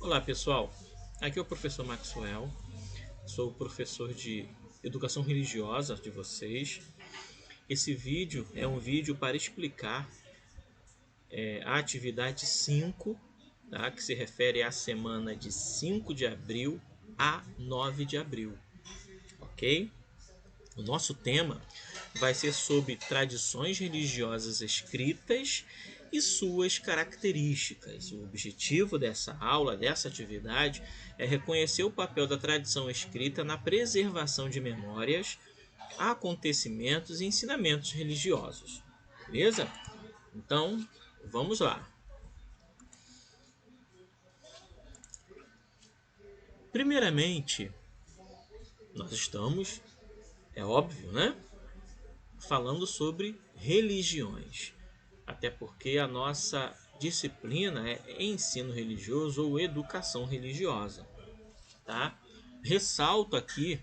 Olá pessoal, aqui é o professor Maxwell, sou o professor de Educação Religiosa de vocês. Esse vídeo é um vídeo para explicar a atividade 5, tá? Que se refere à semana de 5 de abril a 9 de abril, ok? O nosso tema vai ser sobre tradições religiosas escritas e suas características. O objetivo dessa aula, dessa atividade, é reconhecer o papel da tradição escrita na preservação de memórias, acontecimentos e ensinamentos religiosos. Beleza? Então, vamos lá. Primeiramente, nós estamos, é óbvio, né? Falando sobre religiões. Até porque a nossa disciplina é ensino religioso ou educação religiosa, tá? Ressalto aqui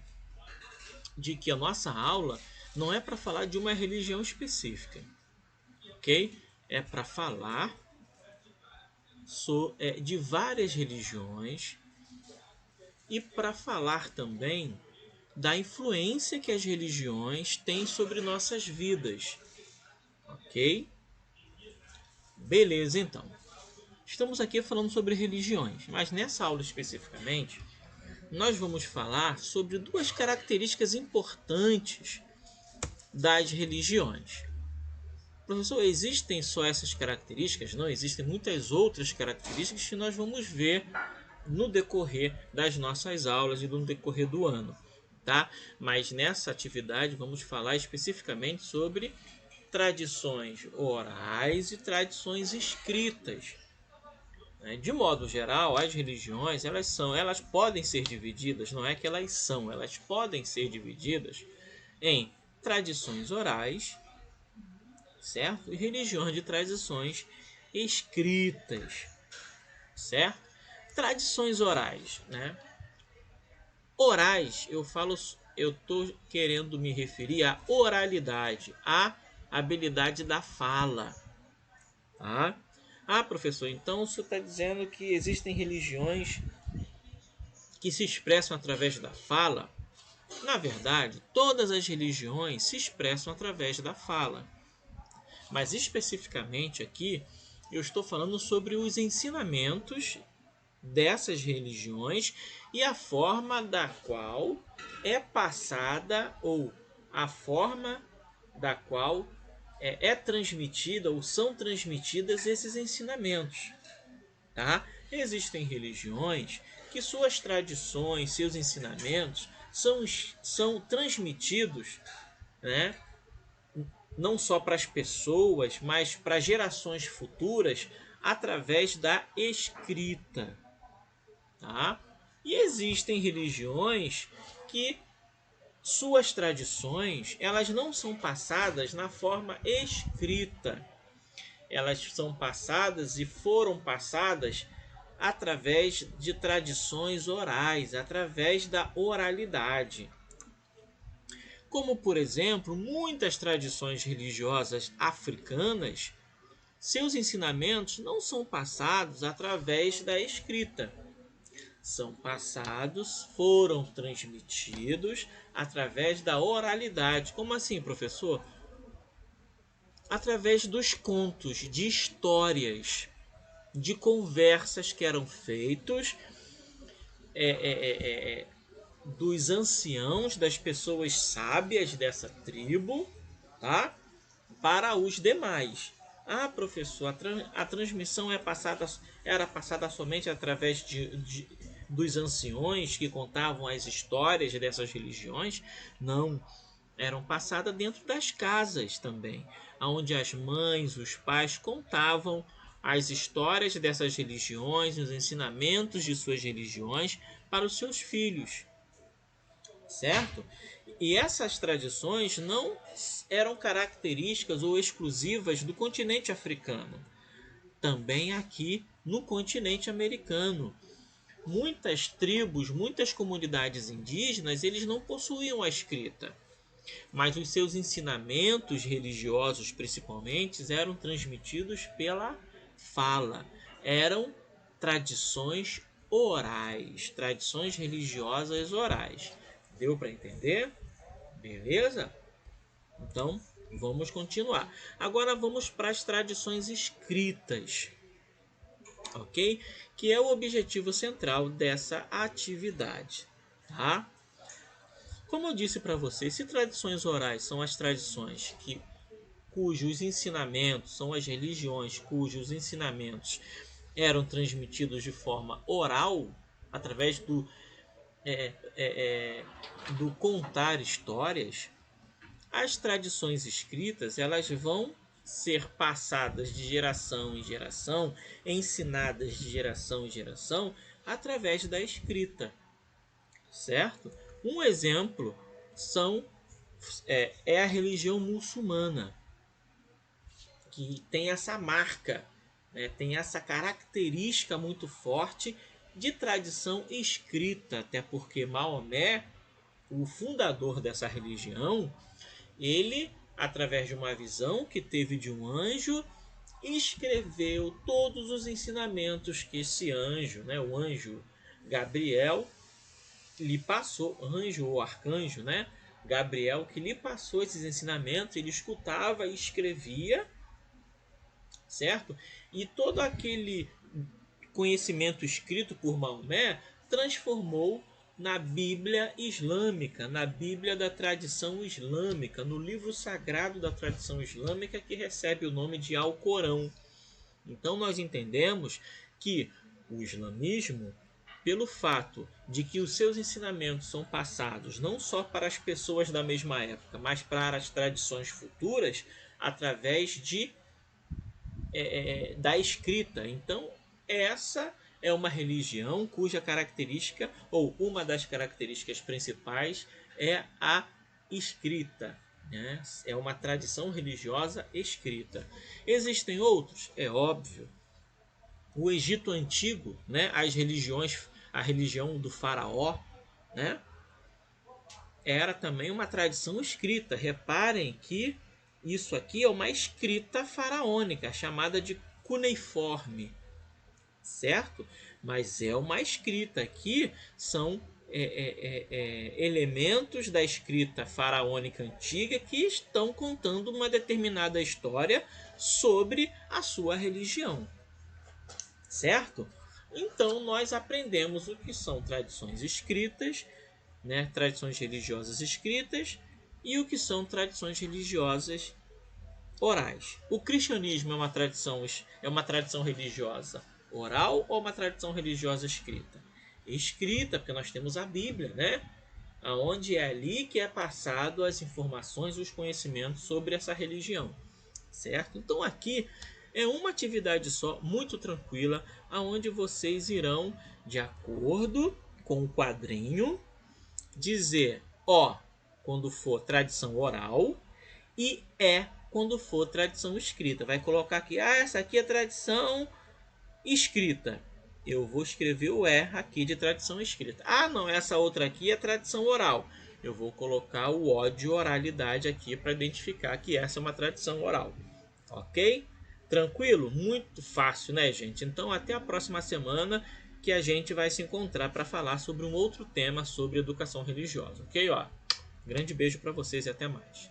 de que a nossa aula não é para falar de uma religião específica, ok? É para falar de várias religiões e para falar também da influência que as religiões têm sobre nossas vidas, ok? Beleza, então. Estamos aqui falando sobre religiões, mas nessa aula especificamente, nós vamos falar sobre duas características importantes das religiões. Professor, existem só essas características? Não, existem muitas outras características que nós vamos ver no decorrer das nossas aulas e no decorrer do ano, tá? Mas nessa atividade vamos falar especificamente sobre tradições orais e tradições escritas. De modo geral, as religiões elas podem ser divididas, não é que elas são, elas podem ser divididas em tradições orais, certo? E religiões de tradições escritas, certo? Tradições orais, né? Orais, eu estou querendo me referir à oralidade, à habilidade da fala, tá? Ah, professor, então o senhor está dizendo que existem religiões que se expressam através da fala? Na verdade, todas as religiões se expressam através da fala. Mas especificamente aqui, eu estou falando sobre os ensinamentos dessas religiões e a forma da qual é passada ou a forma da qual é transmitida ou são transmitidas esses ensinamentos, tá? Existem religiões que suas tradições, seus ensinamentos são transmitidos, né? Não só para as pessoas, mas para gerações futuras através da escrita, tá? E existem religiões que suas tradições elas não são passadas na forma escrita, elas são passadas e foram passadas através de tradições orais, através da oralidade. Como, por exemplo, muitas tradições religiosas africanas, seus ensinamentos não são passados através da escrita. São passados, foram transmitidos através da oralidade. Como assim, professor? Através dos contos, de histórias, de conversas que eram feitos dos anciãos, das pessoas sábias dessa tribo, tá? Para os demais. Ah, professor, a transmissão era passada somente através dos anciões que contavam as histórias dessas religiões? Não, eram passadas dentro das casas também, onde as mães, os pais contavam as histórias dessas religiões, os ensinamentos de suas religiões para os seus filhos, certo? E essas tradições não eram características ou exclusivas do continente africano. Também aqui no continente americano. Muitas tribos, muitas comunidades indígenas, eles não possuíam a escrita. Mas os seus ensinamentos religiosos, principalmente, eram transmitidos pela fala. Eram tradições orais, tradições religiosas orais. Deu para entender? Beleza? Então, vamos continuar. Agora vamos para as tradições escritas, ok? Que é o objetivo central dessa atividade, tá? Como eu disse para vocês, se tradições orais são as tradições cujos ensinamentos, são as religiões cujos ensinamentos eram transmitidos de forma oral, através do contar histórias, as tradições escritas elas vão ser passadas de geração em geração, ensinadas de geração em geração, através da escrita, certo? Um exemplo é a religião muçulmana, que tem essa marca, né? Tem essa característica muito forte de tradição escrita, até porque Maomé, o fundador dessa religião, ele, através de uma visão que teve de um anjo, escreveu todos os ensinamentos que esse anjo, né, o anjo Gabriel, lhe passou, anjo ou arcanjo, né, Gabriel, que lhe passou esses ensinamentos, ele escutava e escrevia, certo? E todo aquele conhecimento escrito por Maomé transformou na Bíblia islâmica, na Bíblia da tradição islâmica, no livro sagrado da tradição islâmica que recebe o nome de Alcorão. Então nós entendemos que o islamismo, pelo fato de que os seus ensinamentos são passados não só para as pessoas da mesma época, mas para as tradições futuras, através da escrita. Então essa é uma religião cuja característica, ou uma das características principais, é a escrita, né? É uma tradição religiosa escrita. Existem outros? É óbvio. O Egito Antigo, né? As religiões, a religião do faraó, né? Era também uma tradição escrita. Reparem que isso aqui é uma escrita faraônica, chamada de cuneiforme, certo? Mas é uma escrita. Aqui são elementos da escrita faraônica antiga que estão contando uma determinada história sobre a sua religião, certo? Então nós aprendemos o que são tradições escritas, né? Tradições religiosas escritas, e o que são tradições religiosas orais. O cristianismo é uma tradição religiosa oral ou uma tradição religiosa escrita? Escrita, porque nós temos a Bíblia, né? Onde é ali que é passado as informações, os conhecimentos sobre essa religião, certo? Então aqui é uma atividade só, muito tranquila, aonde vocês irão, de acordo com o quadrinho, dizer ó quando for tradição oral e quando for tradição escrita. Vai colocar aqui, essa aqui é tradição escrita. Eu vou escrever o aqui de tradição escrita. Não, essa outra aqui é tradição oral. Eu vou colocar o O de oralidade aqui para identificar que essa é uma tradição oral. Ok? Tranquilo? Muito fácil, né, gente? Então, até a próxima semana que a gente vai se encontrar para falar sobre um outro tema sobre educação religiosa. Ok? Grande beijo para vocês e até mais.